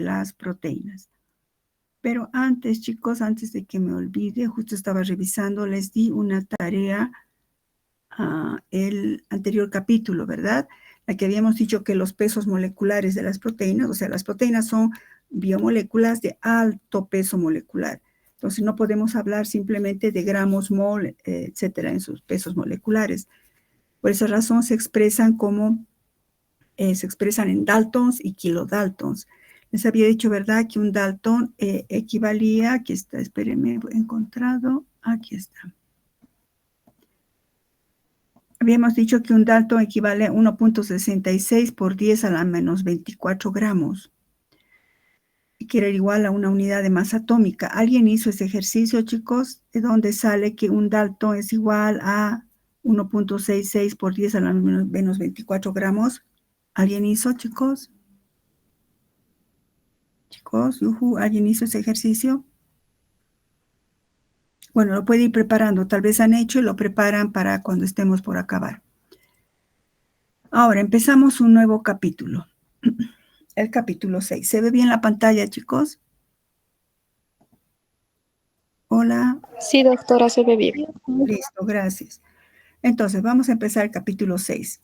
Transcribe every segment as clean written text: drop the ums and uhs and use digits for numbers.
las proteínas. Pero antes, chicos, antes de que me olvide, justo estaba revisando, les di una tarea el anterior capítulo, ¿verdad? La que habíamos dicho que los pesos moleculares de las proteínas, o sea, las proteínas son biomoléculas de alto peso molecular. Entonces, no podemos hablar simplemente de gramos, mol, etcétera, en sus pesos moleculares. Por esa razón se expresan se expresan en daltons y kilodaltons. Les había dicho, ¿verdad?, que un dalton equivalía, aquí está, espérenme, he encontrado, aquí está. Habíamos dicho que un dalton equivale a 1.66 por 10 a la menos 24 gramos, que era igual a una unidad de masa atómica. ¿Alguien hizo ese ejercicio, chicos? ¿De dónde sale que un dalton es igual a 1.66 por 10 a la menos 24 gramos? ¿Alguien hizo, chicos? Chicos, ¿alguien hizo ese ejercicio? Bueno, lo puede ir preparando. Tal vez han hecho y lo preparan para cuando estemos por acabar. Ahora, empezamos un nuevo capítulo. El capítulo 6. ¿Se ve bien la pantalla, chicos? Hola. Sí, doctora, se ve bien. Listo, gracias. Entonces, vamos a empezar el capítulo 6.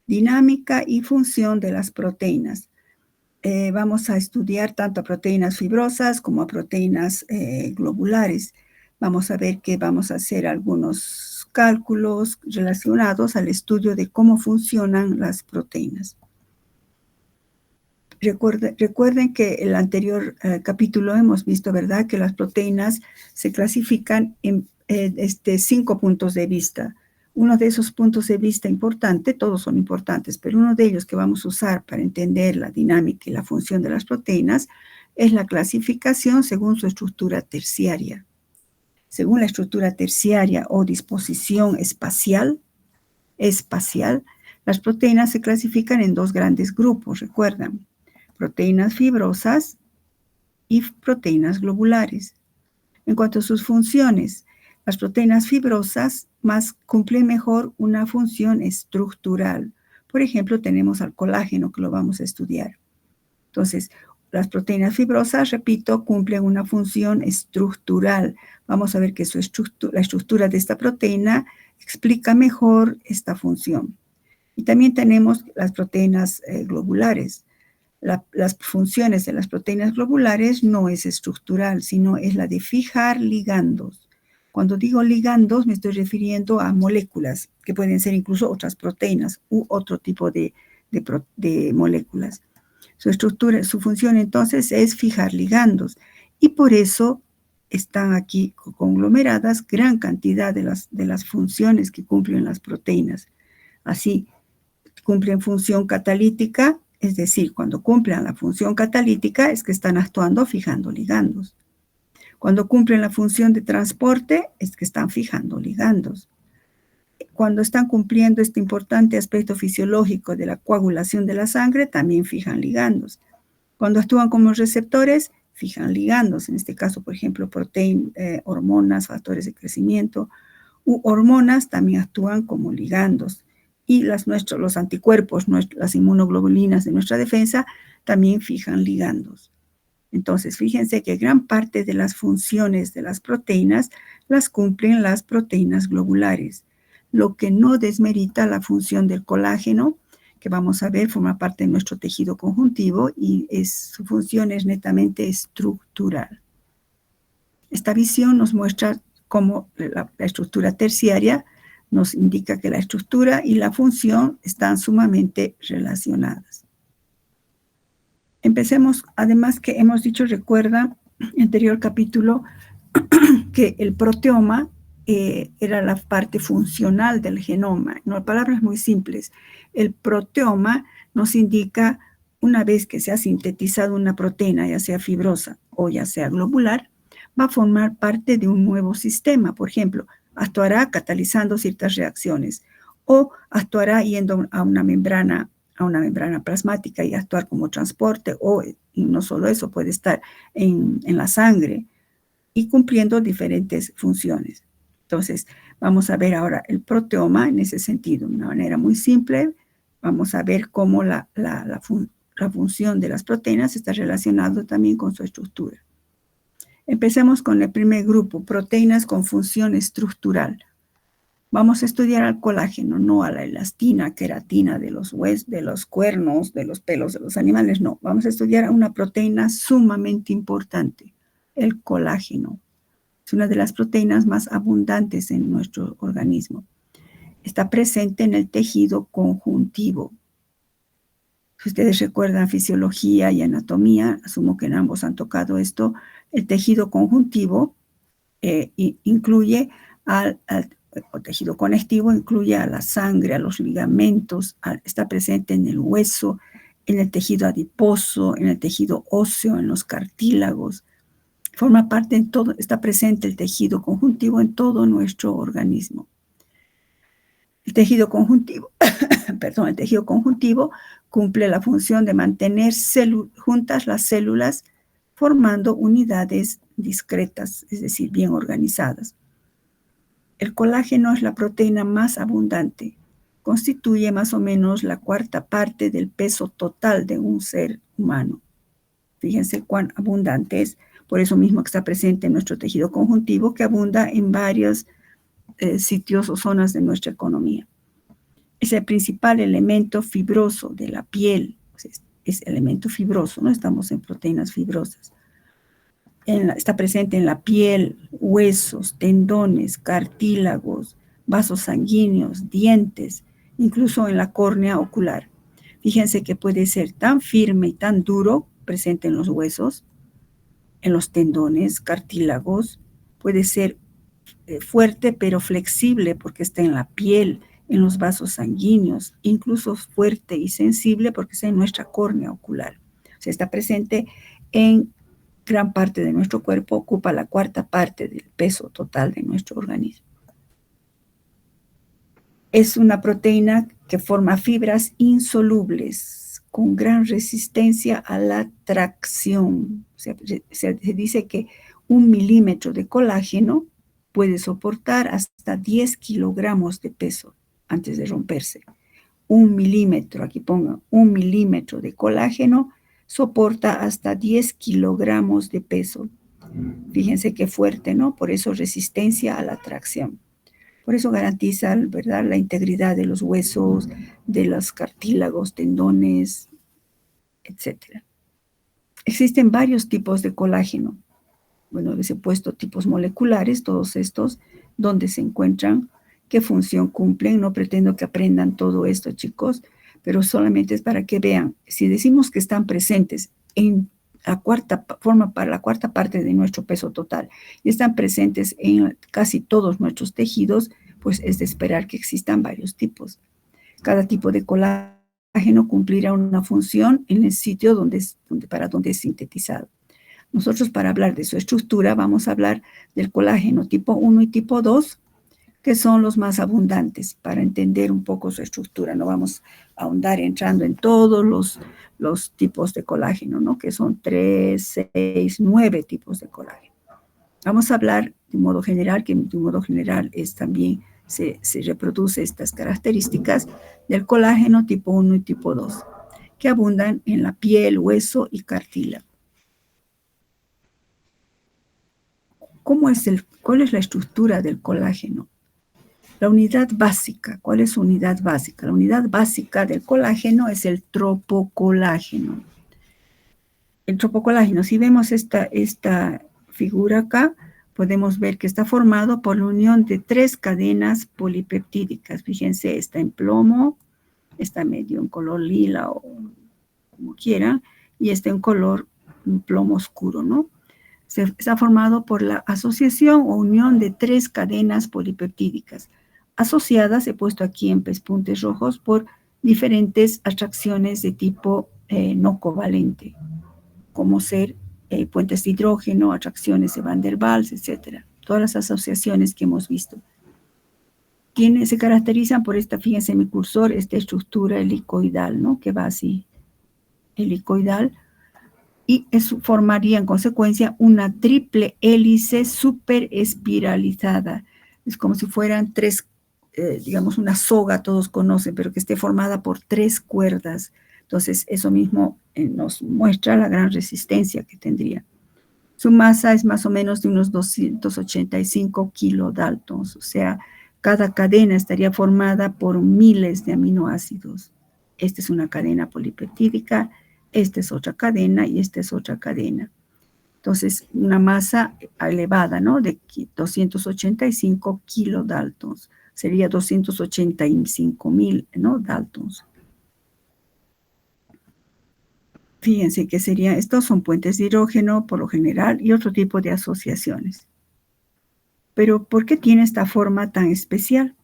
Dinámica y función de las proteínas. Vamos a estudiar tanto a proteínas fibrosas como a proteínas globulares. Vamos a ver que vamos a hacer algunos cálculos relacionados al estudio de cómo funcionan las proteínas. Recuerden que en el anterior capítulo hemos visto, ¿verdad?, que las proteínas se clasifican en 5 puntos de vista. Uno de esos puntos de vista importante, todos son importantes, pero uno de ellos que vamos a usar para entender la dinámica y la función de las proteínas es la clasificación según su estructura terciaria. Según la estructura terciaria o disposición espacial, las proteínas se clasifican en 2 grandes grupos, recuerdan, proteínas fibrosas y proteínas globulares. En cuanto a sus funciones, las proteínas fibrosas cumplen mejor una función estructural. Por ejemplo, tenemos al colágeno que lo vamos a estudiar. Entonces, las proteínas fibrosas, repito, cumplen una función estructural. Vamos a ver que la estructura de esta proteína explica mejor esta función. Y también tenemos las proteínas globulares. Las funciones de las proteínas globulares no es estructural, sino es la de fijar ligandos. Cuando digo ligandos, me estoy refiriendo a moléculas, que pueden ser incluso otras proteínas u otro tipo de moléculas. Su función entonces es fijar ligandos. Y por eso están aquí conglomeradas gran cantidad de las funciones que cumplen las proteínas. Así, cumplen función catalítica, es decir, cuando cumplen la función catalítica es que están actuando fijando ligandos. Cuando cumplen la función de transporte es que están fijando ligandos. Cuando están cumpliendo este importante aspecto fisiológico de la coagulación de la sangre, también fijan ligandos. Cuando actúan como receptores, fijan ligandos. En este caso, por ejemplo, hormonas, factores de crecimiento u hormonas también actúan como ligandos. Y los anticuerpos, las inmunoglobulinas de nuestra defensa, también fijan ligandos. Entonces, fíjense que gran parte de las funciones de las proteínas las cumplen las proteínas globulares, lo que no desmerita la función del colágeno, que vamos a ver forma parte de nuestro tejido conjuntivo y su función es netamente estructural. Esta visión nos muestra cómo la estructura terciaria nos indica que la estructura y la función están sumamente relacionadas. Empecemos, además que hemos dicho, recuerda, anterior capítulo, que el proteoma era la parte funcional del genoma. No, palabras muy simples. El proteoma nos indica, una vez que se ha sintetizado una proteína, ya sea fibrosa o ya sea globular, va a formar parte de un nuevo sistema. Por ejemplo, actuará catalizando ciertas reacciones o actuará yendo a una membrana plasmática y actuar como transporte, y no solo eso, puede estar en la sangre y cumpliendo diferentes funciones. Entonces, vamos a ver ahora el proteoma en ese sentido, de una manera muy simple. Vamos a ver cómo la función de las proteínas está relacionado también con su estructura. Empecemos con el primer grupo, proteínas con función estructural. Vamos a estudiar al colágeno, no a la elastina, queratina de los huesos, de los cuernos, de los pelos de los animales, no. Vamos a estudiar a una proteína sumamente importante, el colágeno. Es una de las proteínas más abundantes en nuestro organismo. Está presente en el tejido conjuntivo. Si ustedes recuerdan fisiología y anatomía, asumo que en ambos han tocado esto, el tejido conjuntivo incluye el tejido conectivo incluye a la sangre, a los ligamentos, está presente en el hueso, en el tejido adiposo, en el tejido óseo, en los cartílagos. Forma parte en todo, está presente el tejido conjuntivo en todo nuestro organismo. El tejido conjuntivo, el tejido conjuntivo cumple la función de mantener juntas las células formando unidades discretas, es decir, bien organizadas. El colágeno es la proteína más abundante. Constituye más o menos la cuarta parte del peso total de un ser humano. Fíjense cuán abundante es. Por eso mismo que está presente en nuestro tejido conjuntivo, que abunda en varios sitios o zonas de nuestra economía. Es el principal elemento fibroso de la piel. Es elemento fibroso, no estamos en proteínas fibrosas. Está presente en la piel, huesos, tendones, cartílagos, vasos sanguíneos, dientes, incluso en la córnea ocular. Fíjense que puede ser tan firme y tan duro, presente en los huesos, en los tendones, cartílagos. Puede ser fuerte pero flexible porque está en la piel, en los vasos sanguíneos, incluso fuerte y sensible porque está en nuestra córnea ocular. O sea, está presente en gran parte de nuestro cuerpo, ocupa la cuarta parte del peso total de nuestro organismo. Es una proteína que forma fibras insolubles con gran resistencia a la tracción. O sea, se dice que 1 milímetro de colágeno puede soportar hasta 10 kilogramos de peso antes de romperse. 1 milímetro, aquí pongo 1 milímetro de colágeno soporta hasta 10 kilogramos de peso. Fíjense qué fuerte, ¿no? Por eso resistencia a la tracción. Por eso garantiza, ¿verdad?, la integridad de los huesos, de los cartílagos, tendones, etc. Existen varios tipos de colágeno. Bueno, les he puesto tipos moleculares, todos estos, donde se encuentran, qué función cumplen. No pretendo que aprendan todo esto, chicos, pero solamente es para que vean. Si decimos que están presentes en forma para la cuarta parte de nuestro peso total y están presentes en casi todos nuestros tejidos, pues es de esperar que existan varios tipos. Cada tipo de colágeno cumplirá una función en el sitio para donde es sintetizado. Nosotros, para hablar de su estructura, vamos a hablar del colágeno tipo 1 y tipo 2, que son los más abundantes, para entender un poco su estructura. No vamos a ahondar entrando en todos los tipos de colágeno, ¿no? Que son 3, 6, 9 tipos de colágeno. Vamos a hablar de modo general, que de modo general también se reproduce estas características del colágeno tipo 1 y tipo 2, que abundan en la piel, hueso y cartílago. ¿Cuál es la estructura del colágeno? La unidad básica. ¿Cuál es su unidad básica? La unidad básica del colágeno es el tropocolágeno. El tropocolágeno, si vemos esta figura acá, podemos ver que está formado por la unión de 3 cadenas polipeptídicas. Fíjense, está en plomo, está medio en color lila o como quieran, y está en color plomo oscuro, ¿no? Está formado por la asociación o unión de 3 cadenas polipeptídicas, asociadas, he puesto aquí en pespuntes rojos, por diferentes atracciones de tipo no covalente, como ser puentes de hidrógeno, atracciones de Van der Waals, etc. Todas las asociaciones que hemos visto. Se caracterizan por fíjense en mi cursor, esta estructura helicoidal, ¿no? Que va así, helicoidal, y eso formaría en consecuencia una triple hélice superespiralizada. Es como si fueran 3, digamos una soga, todos conocen, pero que esté formada por 3 cuerdas. Entonces, eso mismo nos muestra la gran resistencia que tendría. Su masa es más o menos de unos 285 kilodaltons, o sea, cada cadena estaría formada por miles de aminoácidos. Esta es una cadena polipeptídica, esta es otra cadena y esta es otra cadena. Entonces, una masa elevada, ¿no? De 285 kilodaltons. Sería 285.000, ¿no? Daltons. Fíjense que estos son puentes de hidrógeno por lo general y otro tipo de asociaciones. Pero ¿por qué tiene esta forma tan especial?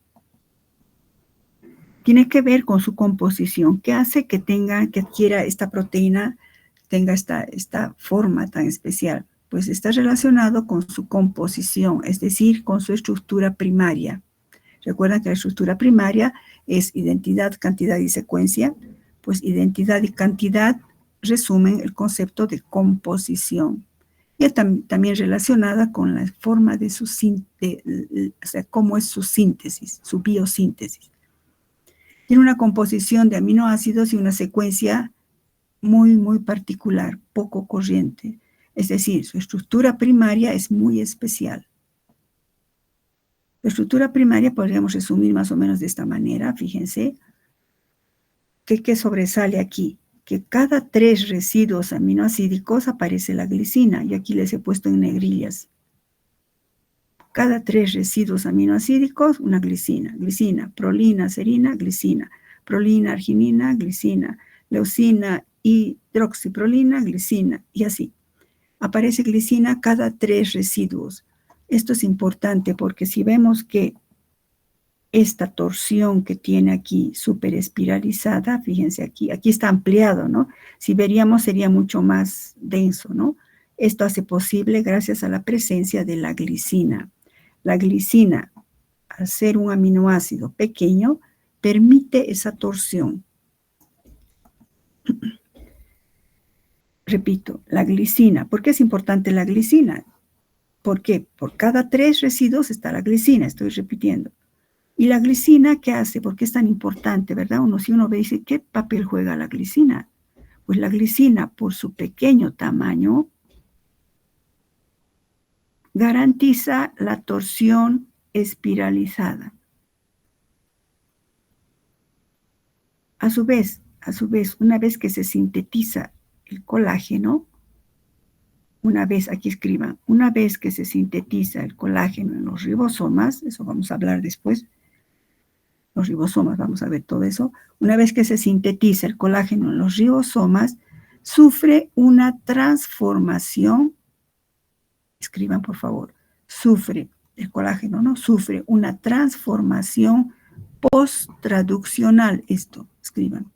Tiene que ver con su composición. ¿Qué hace que adquiera esta proteína, tenga esta forma tan especial? Pues está relacionado con su composición, es decir, con su estructura primaria. Recuerdan que la estructura primaria es identidad, cantidad y secuencia. Pues identidad y cantidad resumen el concepto de composición. Y también relacionada con la forma de su o sea, cómo es su síntesis, su biosíntesis. Tiene una composición de aminoácidos y una secuencia muy, muy particular, poco corriente. Es decir, su estructura primaria es muy especial. La estructura primaria podríamos resumir más o menos de esta manera, fíjense. ¿Qué sobresale aquí? Que cada 3 residuos aminoácidos aparece la glicina, y aquí les he puesto en negrillas. Cada 3 residuos aminoácidos, una glicina. Glicina, prolina, serina, glicina. Prolina, arginina, glicina. Leucina, hidroxiprolina, glicina, y así. Aparece glicina cada 3 residuos. Esto es importante porque si vemos que esta torsión que tiene aquí súper espiralizada, fíjense aquí está ampliado, ¿no? Si veríamos sería mucho más denso, ¿no? Esto hace posible gracias a la presencia de la glicina. La glicina, al ser un aminoácido pequeño, permite esa torsión. Repito, la glicina. ¿Por qué es importante la glicina? Porque por cada 3 residuos está la glicina, estoy repitiendo. ¿Y la glicina qué hace? ¿Por qué es tan importante, verdad? Si uno ve y dice, ¿qué papel juega la glicina? Pues la glicina, por su pequeño tamaño, garantiza la torsión espiralizada. A su vez, una vez que se sintetiza el colágeno, una vez que se sintetiza el colágeno en los ribosomas, eso vamos a hablar después, los ribosomas, vamos a ver todo eso. Una vez que se sintetiza el colágeno en los ribosomas, sufre una transformación, escriban por favor, el colágeno, ¿no? Sufre una transformación post-traduccional, escriban,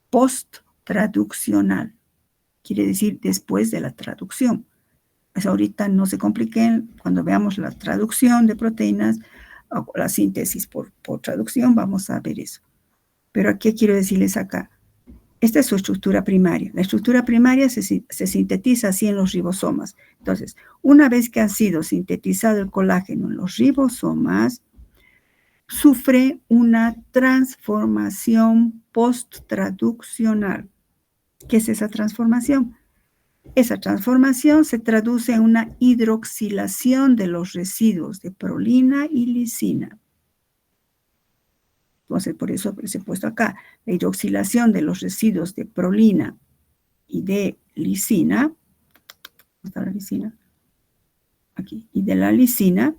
post-traduccional, quiere decir después de la traducción. Pues ahorita no se compliquen, cuando veamos la traducción de proteínas, la síntesis por traducción, vamos a ver eso. Pero aquí quiero decirles acá, esta es su estructura primaria. La estructura primaria se sintetiza así en los ribosomas. Entonces, una vez que ha sido sintetizado el colágeno en los ribosomas, sufre una transformación post-traduccional. ¿Qué es esa transformación? Esa transformación se traduce en una hidroxilación de los residuos de prolina y lisina. Entonces, por eso se ha puesto acá, la hidroxilación de los residuos de prolina y de lisina. ¿Dónde está la lisina? Aquí. Y de la lisina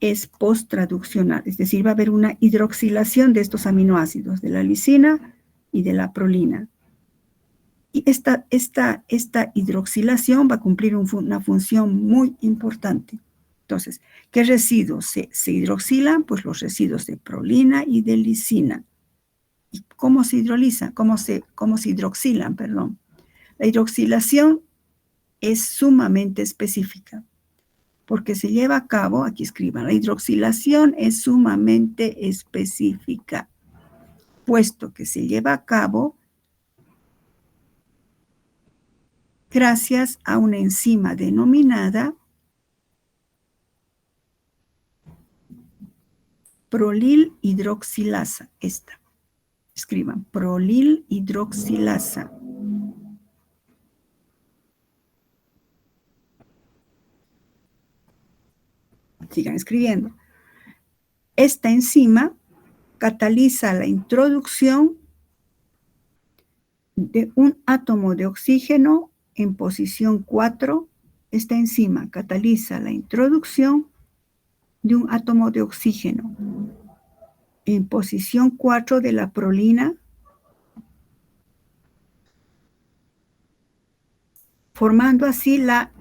es post-traduccional, es decir, va a haber una hidroxilación de estos aminoácidos, de la lisina y de la prolina. Y esta hidroxilación va a cumplir una función muy importante. Entonces, ¿qué residuos se hidroxilan? Pues los residuos de prolina y de lisina. ¿Y cómo se hidroliza? ¿Cómo se hidroxilan? Perdón. La hidroxilación es sumamente específica porque se lleva a cabo, aquí escriban, la hidroxilación es sumamente específica, puesto que se lleva a cabo gracias a una enzima denominada prolil hidroxilasa. Escriban, prolil hidroxilasa. Sigan escribiendo. Esta enzima cataliza la introducción de un átomo de oxígeno en posición 4. Esta enzima cataliza la introducción de un átomo de oxígeno en posición 4 de la prolina, formando así la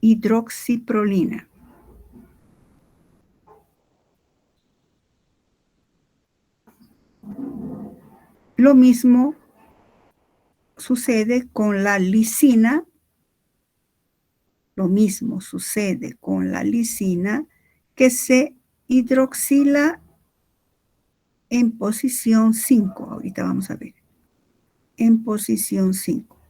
hidroxiprolina. Lo mismo sucede con la lisina. Lo mismo sucede con la lisina, que se hidroxila en posición 5. Ahorita vamos a ver. En posición 5.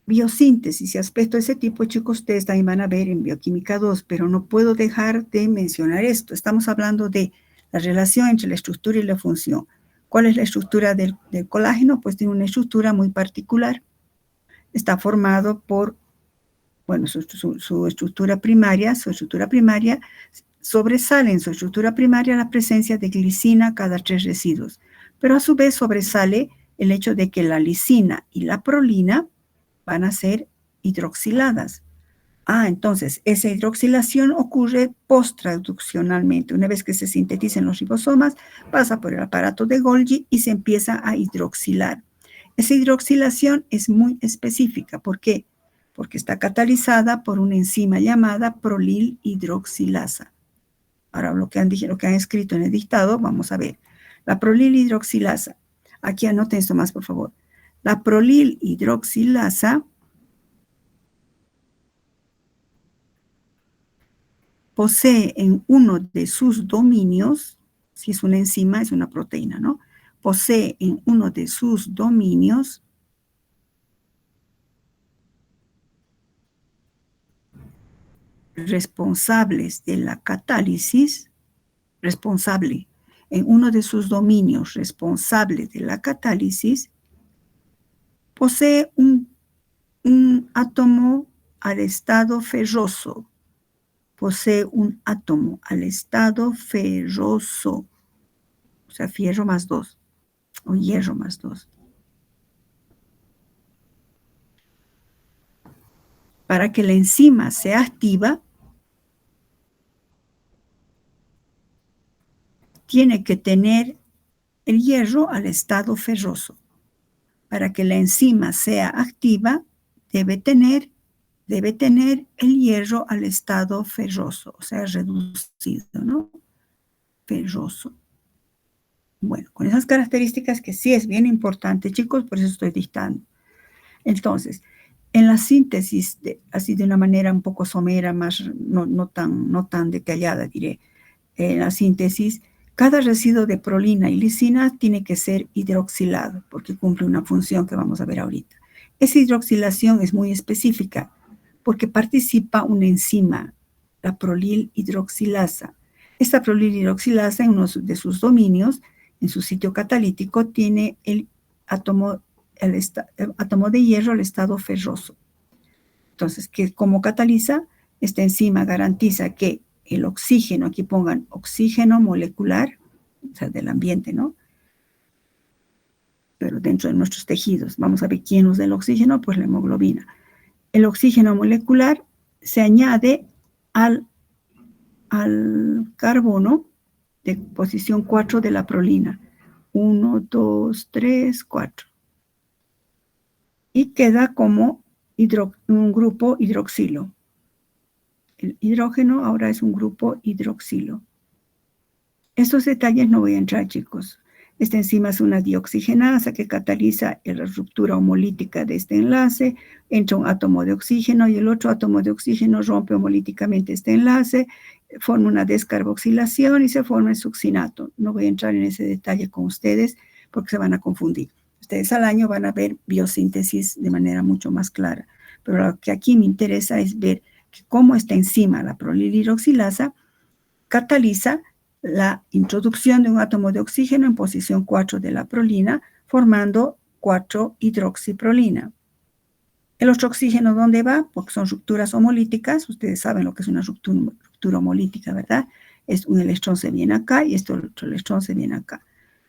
Biosíntesis y aspectos de ese tipo, chicos, ustedes también van a ver en Bioquímica 2, pero no puedo dejar de mencionar esto. Estamos hablando de la relación entre la estructura y la función. ¿Cuál es la estructura del colágeno? Pues tiene una estructura muy particular. Está formado por, bueno, su estructura primaria, sobresale en su estructura primaria la presencia de glicina cada 3 residuos, pero a su vez sobresale el hecho de que la lisina y la prolina van a ser hidroxiladas. Entonces, esa hidroxilación ocurre posttraduccionalmente. Una vez que se sintetizan los ribosomas, pasa por el aparato de Golgi y se empieza a hidroxilar. Esa hidroxilación es muy específica. ¿Por qué? Porque está catalizada por una enzima llamada prolil hidroxilasa. Ahora, lo que han escrito en el dictado, vamos a ver. La prolil hidroxilasa. Aquí anoten esto más, por favor. La prolil hidroxilasa posee en uno de sus dominios, si es una enzima, es una proteína, ¿no? Posee en uno de sus dominios responsables de la catálisis, en uno de sus dominios responsable de la catálisis, posee un átomo al estado ferroso. Posee un átomo al estado ferroso, o sea, fierro más 2, o hierro más 2. Para que la enzima sea activa, tiene que tener el hierro al estado ferroso. Para que la enzima sea activa, debe tener el hierro al estado ferroso, o sea, reducido, ¿no? Ferroso. Bueno, con esas características que sí es bien importante, chicos, por eso estoy dictando. Entonces, en la síntesis, así de una manera un poco somera, más no tan detallada, diré, en la síntesis, cada residuo de prolina y lisina tiene que ser hidroxilado, porque cumple una función que vamos a ver ahorita. Esa hidroxilación es muy específica, porque participa una enzima, la prolil hidroxilasa. Esta prolil hidroxilasa, en uno de sus dominios, en su sitio catalítico, tiene el átomo de hierro al estado ferroso. Entonces, ¿cómo cataliza? Esta enzima garantiza que el oxígeno, aquí pongan oxígeno molecular, o sea, del ambiente, ¿no? Pero dentro de nuestros tejidos. Vamos a ver quién nos da el oxígeno, pues la hemoglobina. El oxígeno molecular se añade al carbono de posición 4 de la prolina. 1, 2, 3, 4. Y queda como un grupo hidroxilo. El hidrógeno ahora es un grupo hidroxilo. Estos detalles no voy a entrar, chicos. Esta enzima es una dioxigenasa que cataliza la ruptura homolítica de este enlace. Entra un átomo de oxígeno y el otro átomo de oxígeno rompe homolíticamente este enlace, forma una descarboxilación y se forma el succinato. No voy a entrar en ese detalle con ustedes porque se van a confundir. Ustedes al año van a ver biosíntesis de manera mucho más clara. Pero lo que aquí me interesa es ver cómo esta enzima, la prolilhidroxilasa, cataliza la introducción de un átomo de oxígeno en posición 4 de la prolina, formando 4-hidroxiprolina. El otro oxígeno, ¿dónde va? Porque son rupturas homolíticas. Ustedes saben lo que es una ruptura estructura homolítica, ¿verdad? Un electrón se viene acá y este otro electrón se viene acá.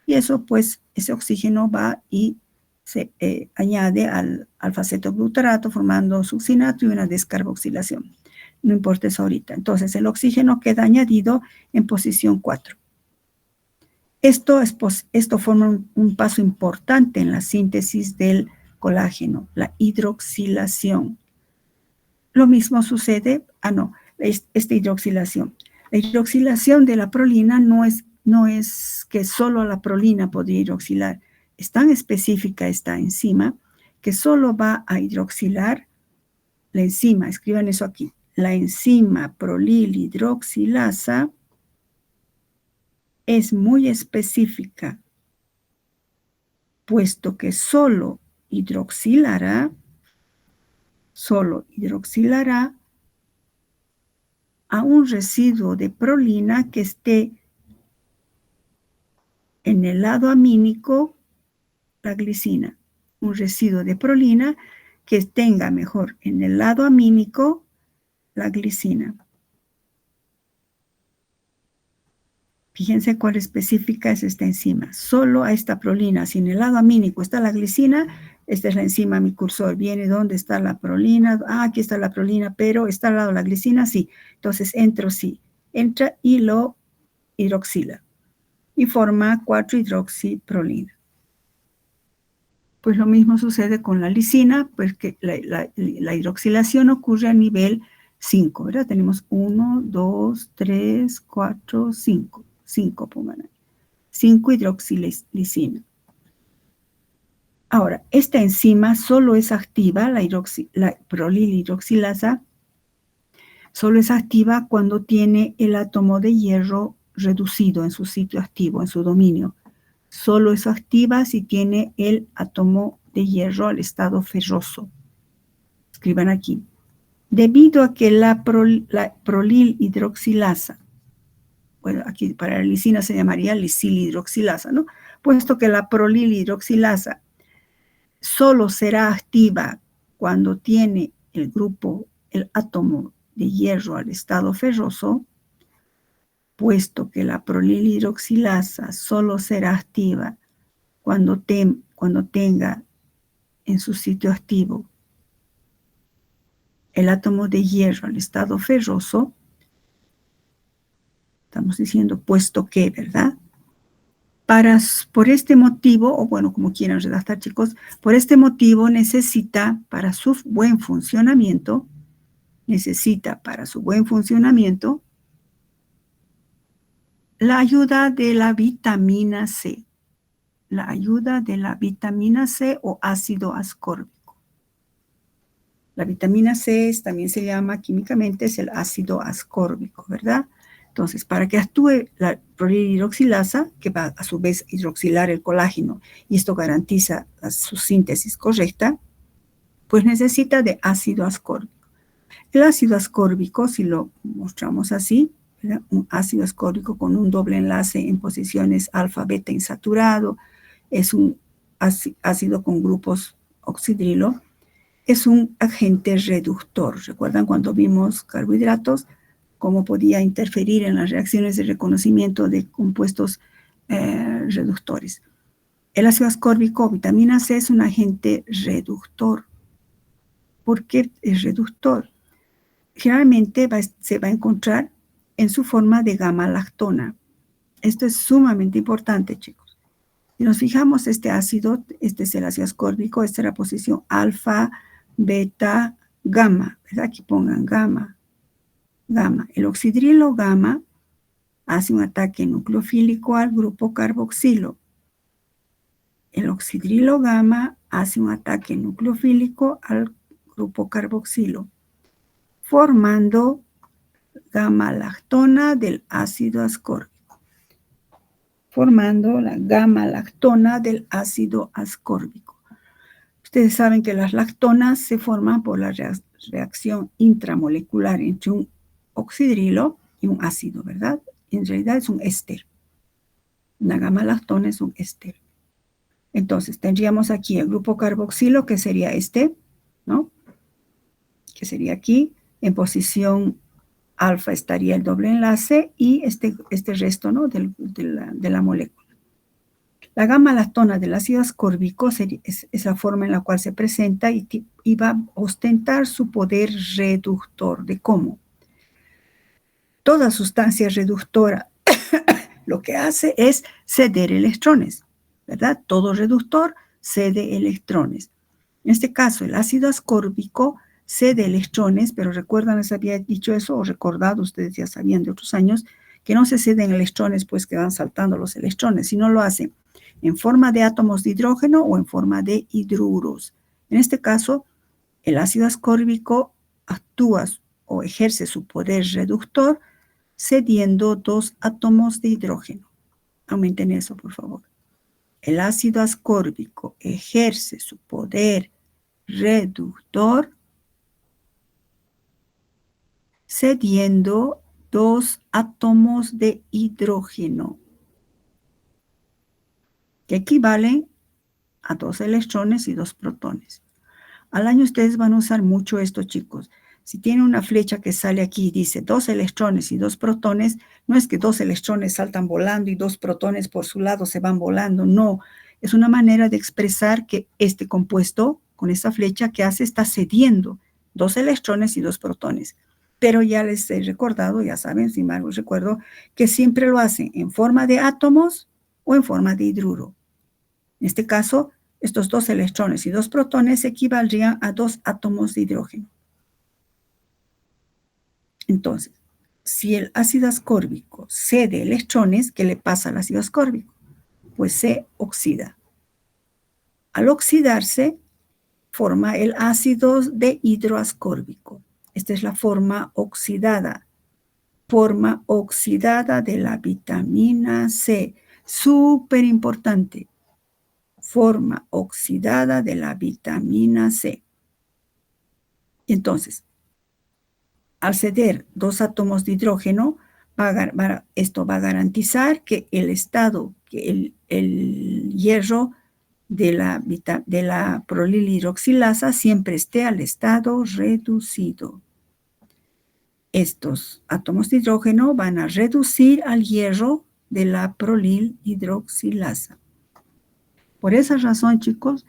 Y eso, pues, ese oxígeno va y se añade al alfa-cetoglutarato formando succinato y una descarboxilación. No importa eso ahorita. Entonces, el oxígeno queda añadido en posición 4. Esto forma un paso importante en la síntesis del colágeno, la hidroxilación. Lo mismo sucede, esta hidroxilación. La hidroxilación de la prolina no es que solo la prolina podría hidroxilar. Es tan específica esta enzima que solo va a hidroxilar la enzima, escriban eso aquí, la enzima prolil hidroxilasa es muy específica, puesto que solo hidroxilará a un residuo de prolina que esté en el lado amínico, la glicina. Un residuo de prolina que tenga mejor en el lado amínico la glicina. Fíjense cuál específica es esta enzima. Solo a esta prolina, si en el lado amínico está la glicina, esta es la enzima, mi cursor viene, ¿dónde está la prolina? Aquí está la prolina, pero ¿está al lado la glicina? Sí. Entonces, entra y lo hidroxila. Y forma 4-hidroxiprolina. Pues lo mismo sucede con la lisina, pues que la hidroxilación ocurre a nivel 5, ¿verdad? Tenemos 1, 2, 3, 4, 5. 5, pongan ahí. 5 hidroxilisina. Ahora, esta enzima solo es activa, la prolil hidroxilasa, solo es activa cuando tiene el átomo de hierro reducido en su sitio activo, en su dominio. Solo es activa si tiene el átomo de hierro al estado ferroso. Escriban aquí. Debido a que la prolil hidroxilasa, bueno, aquí para la lisina se llamaría lisil hidroxilasa, ¿no? Puesto que la prolil hidroxilasa solo será activa cuando tiene el átomo de hierro al estado ferroso, puesto que la prolil hidroxilasa solo será activa cuando tenga en su sitio activo el átomo de hierro al estado ferroso, estamos diciendo puesto que, ¿verdad? Por este motivo, o bueno, como quieran redactar, chicos, por este motivo necesita para su buen funcionamiento, la ayuda de la vitamina C. La ayuda de la vitamina C o ácido ascórbico. La vitamina C también se llama químicamente, es el ácido ascórbico, ¿verdad? Entonces, para que actúe la prolil hidroxilasa, que va a su vez hidroxilar el colágeno, y esto garantiza su síntesis correcta, pues necesita de ácido ascórbico. El ácido ascórbico, si lo mostramos así, ¿verdad? Un ácido ascórbico con un doble enlace en posiciones alfa, beta insaturado, es un ácido con grupos oxidrilo, es un agente reductor. ¿Recuerdan cuando vimos carbohidratos? Cómo podía interferir en las reacciones de reconocimiento de compuestos reductores. El ácido ascórbico, vitamina C, es un agente reductor. ¿Por qué es reductor? Generalmente se va a encontrar en su forma de gamma-lactona. Esto es sumamente importante, chicos. Si nos fijamos, este es el ácido ascórbico, esta es la posición alfa, beta, gamma, ¿verdad? Aquí pongan gamma. El oxidrilo gamma hace un ataque nucleofílico al grupo carboxilo. El oxidrilo gamma hace un ataque nucleofílico al grupo carboxilo, formando gamma-lactona del ácido ascórbico. Formando la gamma-lactona del ácido ascórbico. Ustedes saben que las lactonas se forman por la reacción intramolecular entre un oxidrilo y un ácido, ¿verdad? En realidad es un éster. Una gamma-lactona es un éster. Entonces, tendríamos aquí el grupo carboxilo, que sería este, ¿no? Que sería aquí, en posición alfa estaría el doble enlace y este resto, ¿no? de la molécula. La gamma lactona del ácido ascórbico es la forma en la cual se presenta y va a ostentar su poder reductor. ¿De cómo? Toda sustancia reductora lo que hace es ceder electrones, ¿verdad? Todo reductor cede electrones. En este caso, el ácido ascórbico cede electrones, pero recuerdan, les había dicho eso, o recordado, ustedes ya sabían de otros años, que no se ceden electrones, pues que van saltando los electrones, sino lo hacen en forma de átomos de hidrógeno o en forma de hidruros. En este caso, el ácido ascórbico actúa o ejerce su poder reductor cediendo 2 átomos de hidrógeno. Aumenten eso, por favor. El ácido ascórbico ejerce su poder reductor cediendo 2 átomos de hidrógeno, que equivalen a 2 electrones y 2 protones. Al año ustedes van a usar mucho esto, chicos. Si tiene una flecha que sale aquí y dice 2 electrones y 2 protones, no es que 2 electrones saltan volando y 2 protones por su lado se van volando, no. Es una manera de expresar que este compuesto, con esta flecha que hace, está cediendo 2 electrones y 2 protones. Pero ya les he recordado, ya saben, sin embargo, recuerdo que siempre lo hacen en forma de átomos o en forma de hidruro. En este caso, estos 2 electrones y 2 protones equivaldrían a 2 átomos de hidrógeno. Entonces, si el ácido ascórbico cede electrones, ¿qué le pasa al ácido ascórbico? Pues se oxida. Al oxidarse, forma el ácido de hidroascórbico. Esta es la forma oxidada de la vitamina C. Súper importante. Forma oxidada de la vitamina C. Entonces, al ceder 2 átomos de hidrógeno, esto va a garantizar que el estado, que el hierro de la prolilhidroxilasa siempre esté al estado reducido. Estos átomos de hidrógeno van a reducir al hierro de la prolilhidroxilasa. Por esa razón, chicos,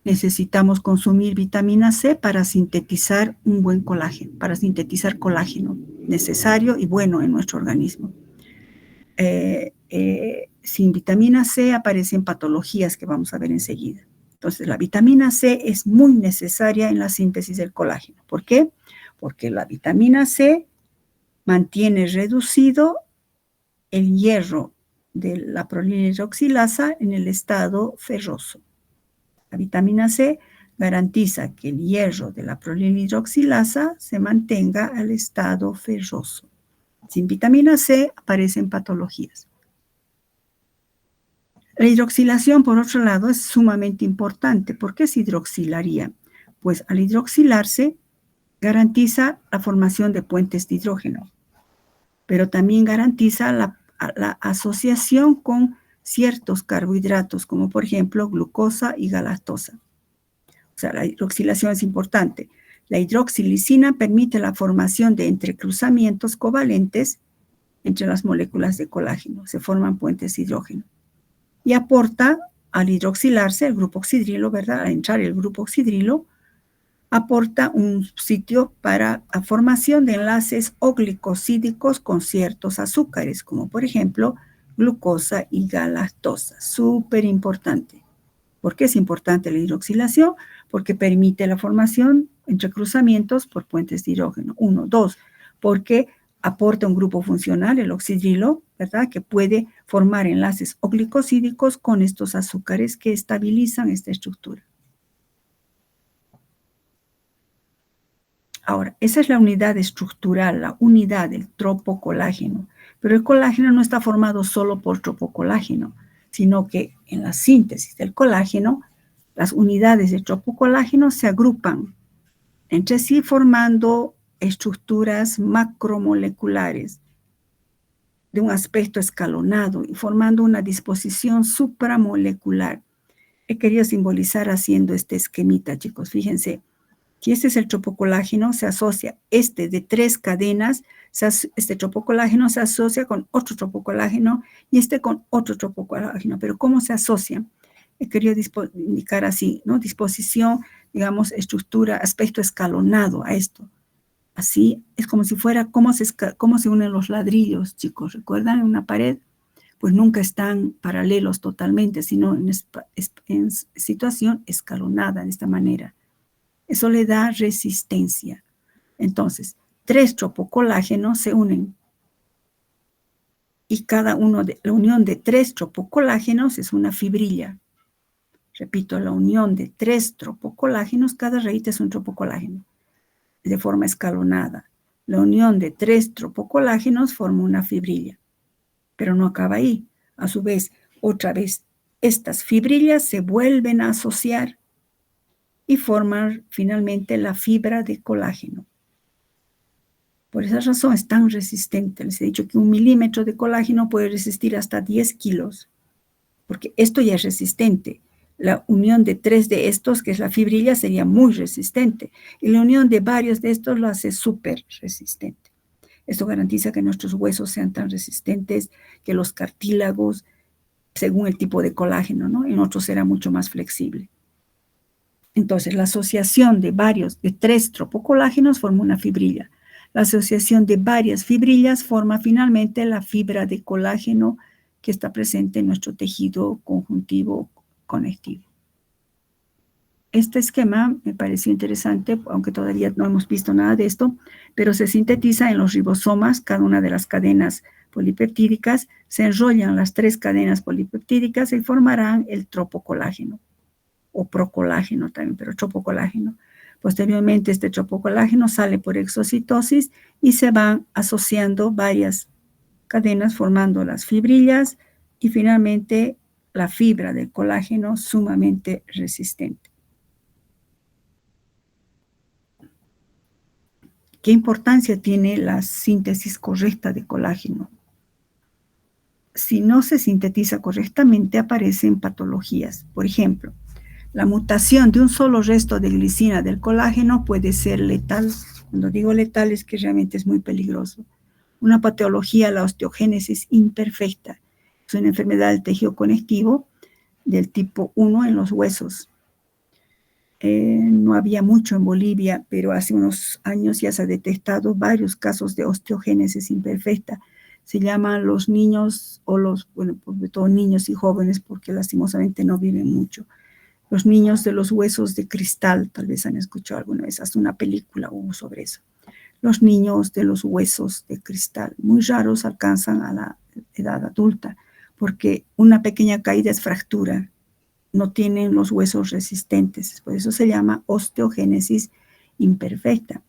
necesitamos consumir vitamina C para sintetizar un buen colágeno, para sintetizar colágeno necesario y bueno en nuestro organismo. Sin vitamina C aparecen patologías que vamos a ver enseguida. Entonces, la vitamina C es muy necesaria en la síntesis del colágeno. ¿Por qué? Porque la vitamina C mantiene reducido el hierro de la prolilhidroxilasa en el estado ferroso. La vitamina C garantiza que el hierro de la prolilhidroxilasa se mantenga al estado ferroso. Sin vitamina C aparecen patologías. La hidroxilación, por otro lado, es sumamente importante. ¿Por qué se hidroxilaría? Pues al hidroxilarse garantiza la formación de puentes de hidrógeno, pero también garantiza la asociación con ciertos carbohidratos, como por ejemplo glucosa y galactosa. O sea, la hidroxilación es importante. La hidroxilisina permite la formación de entrecruzamientos covalentes entre las moléculas de colágeno. Se forman puentes de hidrógeno. Y aporta, al hidroxilarse, el grupo oxidrilo, ¿verdad? Al entrar el grupo oxidrilo, aporta un sitio para la formación de enlaces oglicosídicos con ciertos azúcares, como por ejemplo glucosa y galactosa. Súper importante. ¿Por qué es importante la hidroxilación? Porque permite la formación entre cruzamientos por puentes de hidrógeno. 1, 2, porque aporta un grupo funcional, el oxidrilo, ¿verdad? Que puede formar enlaces oglicosídicos con estos azúcares que estabilizan esta estructura. Ahora, esa es la unidad estructural, la unidad del tropocolágeno. Pero el colágeno no está formado solo por tropocolágeno, sino que en la síntesis del colágeno, las unidades de tropocolágeno se agrupan entre sí formando estructuras macromoleculares de un aspecto escalonado y formando una disposición supramolecular. He querido simbolizar haciendo este esquemita, chicos. Fíjense, Si este es el tropocolágeno, se asocia de 3 cadenas, este tropocolágeno se asocia con otro tropocolágeno y con otro tropocolágeno. Pero ¿cómo se asocian? He querido indicar así, ¿no? Disposición, digamos, estructura, aspecto escalonado a esto. Así es como si fuera cómo se unen los ladrillos, chicos. ¿Recuerdan? En una pared, pues nunca están paralelos totalmente, sino en situación escalonada de esta manera. Eso le da resistencia. Entonces, 3 tropocolágenos se unen. Y la unión de 3 tropocolágenos es una fibrilla. Repito, la unión de 3 tropocolágenos, cada raíz es un tropocolágeno, de forma escalonada. La unión de 3 tropocolágenos forma una fibrilla. Pero no acaba ahí. A su vez, otra vez, estas fibrillas se vuelven a asociar y forman finalmente la fibra de colágeno. Por esa razón es tan resistente. Les he dicho que 1 milímetro de colágeno puede resistir hasta 10 kilos, porque esto ya es resistente. La unión de 3 de estos, que es la fibrilla, sería muy resistente. Y la unión de varios de estos lo hace súper resistente. Esto garantiza que nuestros huesos sean tan resistentes que los cartílagos, según el tipo de colágeno, ¿no? En otros será mucho más flexible. Entonces, la asociación de 3 tropocolágenos forma una fibrilla. La asociación de varias fibrillas forma finalmente la fibra de colágeno que está presente en nuestro tejido conjuntivo conectivo. Este esquema me pareció interesante, aunque todavía no hemos visto nada de esto, pero se sintetiza en los ribosomas, cada una de las cadenas polipeptídicas, se enrollan las 3 cadenas polipeptídicas y formarán el tropocolágeno, o procolágeno también, pero tropocolágeno. Posteriormente, este tropocolágeno sale por exocitosis y se van asociando varias cadenas formando las fibrillas y finalmente la fibra del colágeno sumamente resistente. ¿Qué importancia tiene la síntesis correcta de colágeno? Si no se sintetiza correctamente, aparecen patologías. Por ejemplo, la mutación de un solo resto de glicina del colágeno puede ser letal. Cuando digo letal es que realmente es muy peligroso. Una patología, la osteogénesis imperfecta. Es una enfermedad del tejido conectivo del tipo 1 en los huesos. No había mucho en Bolivia, pero hace unos años ya se ha detectado varios casos de osteogénesis imperfecta. Se llaman los niños, sobre todo niños y jóvenes, porque lastimosamente no viven mucho. Los niños de los huesos de cristal, tal vez han escuchado alguna vez, hasta una película hubo sobre eso. Los niños de los huesos de cristal, muy raros, alcanzan a la edad adulta, porque una pequeña caída es fractura, no tienen los huesos resistentes, por eso se llama osteogénesis imperfecta.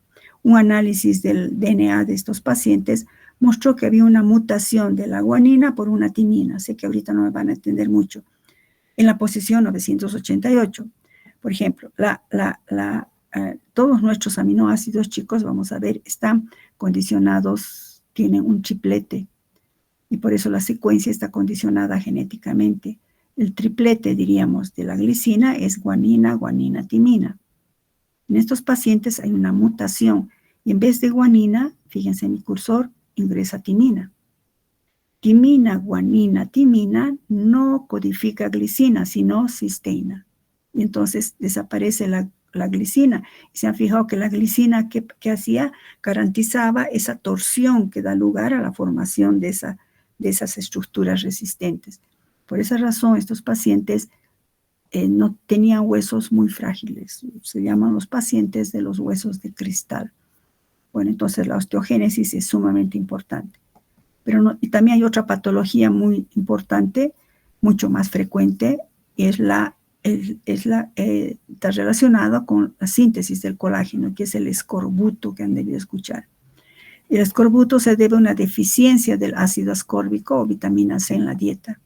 Un análisis del DNA de estos pacientes mostró que había una mutación de la guanina por una timina, sé que ahorita no me van a entender mucho, en la posición 988. Por ejemplo, todos nuestros aminoácidos, chicos, vamos a ver, están condicionados, tienen un triplete, y por eso la secuencia está condicionada genéticamente. El triplete, diríamos, de la glicina es guanina, guanina, timina. En estos pacientes hay una mutación, y en vez de guanina, fíjense en mi cursor, ingresa timina. Timina, guanina, timina no codifica glicina, sino cisteína. Y entonces desaparece la glicina. Y se han fijado que la glicina que hacía garantizaba esa torsión que da lugar a la formación de esas estructuras resistentes. Por esa razón, estos pacientes no tenían huesos muy frágiles. Se llaman los pacientes de los huesos de cristal. Bueno, entonces la osteogénesis es sumamente importante. Y también hay otra patología muy importante, mucho más frecuente, y está relacionada con la síntesis del colágeno, que es el escorbuto que han debido escuchar. El escorbuto se debe a una deficiencia del ácido ascórbico o vitamina C en la dieta.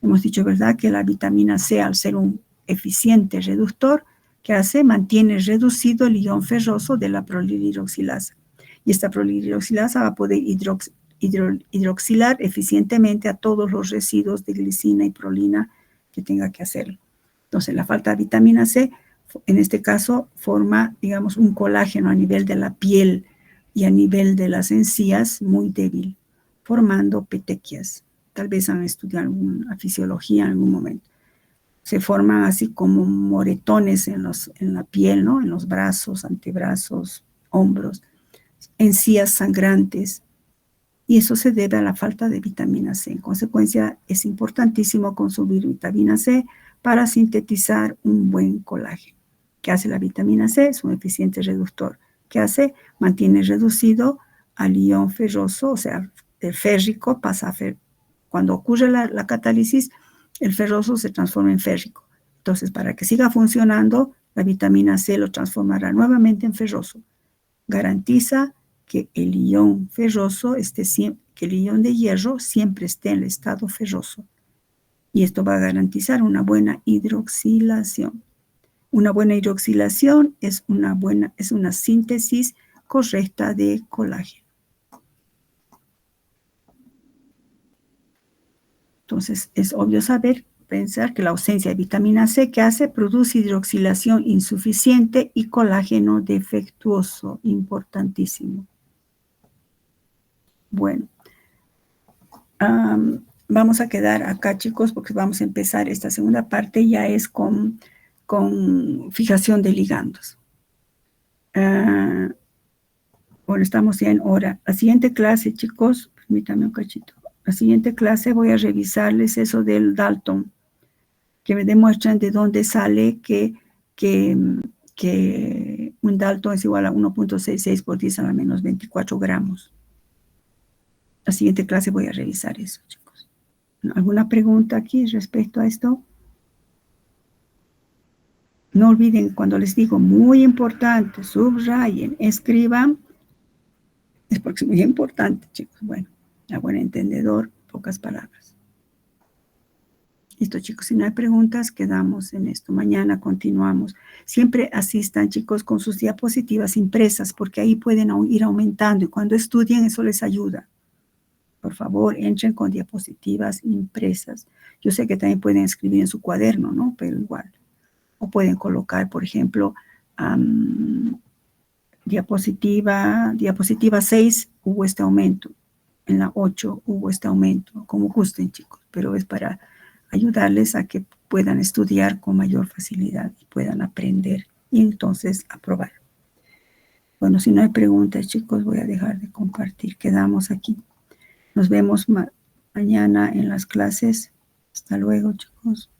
Hemos dicho, ¿verdad?, que la vitamina C, al ser un eficiente reductor, ¿qué hace? Mantiene reducido el ion ferroso de la prolilhidroxilasa. Y esta prolilhidroxilasa va a poder hidroxilar eficientemente a todos los residuos de glicina y prolina que tenga que hacerlo. Entonces, la falta de vitamina C En este caso, forma, digamos, un colágeno a nivel de la piel y a nivel de las encías muy débil, formando petequias. Tal vez han estudiado alguna fisiología en algún momento. Se forman así como moretones en la piel, ¿no? En los brazos, antebrazos, hombros, encías sangrantes. Y eso se debe a la falta de vitamina C. En consecuencia, es importantísimo consumir vitamina C para sintetizar un buen colágeno. ¿Qué hace la vitamina C? Es un eficiente reductor. ¿Qué hace? Mantiene reducido al ion ferroso, o sea, el férrico pasa a cuando ocurre la catálisis, el ferroso se transforma en férrico. Entonces, para que siga funcionando, la vitamina C lo transformará nuevamente en ferroso. Garantiza que el ion ferroso que el ion de hierro siempre esté en el estado ferroso. Y esto va a garantizar una buena hidroxilación. Una buena hidroxilación es una síntesis correcta de colágeno. Entonces, es obvio pensar que la ausencia de vitamina C, ¿qué hace? Produce hidroxilación insuficiente y colágeno defectuoso, importantísimo. Bueno, vamos a quedar acá, chicos, porque vamos a empezar esta segunda parte, ya es con fijación de ligandos. Bueno, estamos ya en hora. La siguiente clase, chicos, permítanme un cachito. La siguiente clase voy a revisarles eso del Dalton, que me demuestran de dónde sale que un Dalton es igual a 1.66 por 10 a la menos 24 gramos. La siguiente clase voy a revisar eso, chicos. ¿Alguna pregunta aquí respecto a esto? No olviden, cuando les digo muy importante, subrayen, escriban, es porque es muy importante, chicos. Bueno, a buen entendedor, pocas palabras. Listo, chicos, si no hay preguntas, quedamos en esto. Mañana continuamos. Siempre asistan, chicos, con sus diapositivas impresas, porque ahí pueden ir aumentando y cuando estudien eso les ayuda. Por favor, entren con diapositivas impresas. Yo sé que también pueden escribir en su cuaderno, ¿no? Pero igual. O pueden colocar, por ejemplo, diapositiva 6 hubo este aumento. En la 8 hubo este aumento. Como gusten, chicos. Pero es para ayudarles a que puedan estudiar con mayor facilidad y puedan aprender y entonces aprobar. Bueno, si no hay preguntas, chicos, voy a dejar de compartir. Quedamos aquí. Nos vemos mañana en las clases. Hasta luego, chicos.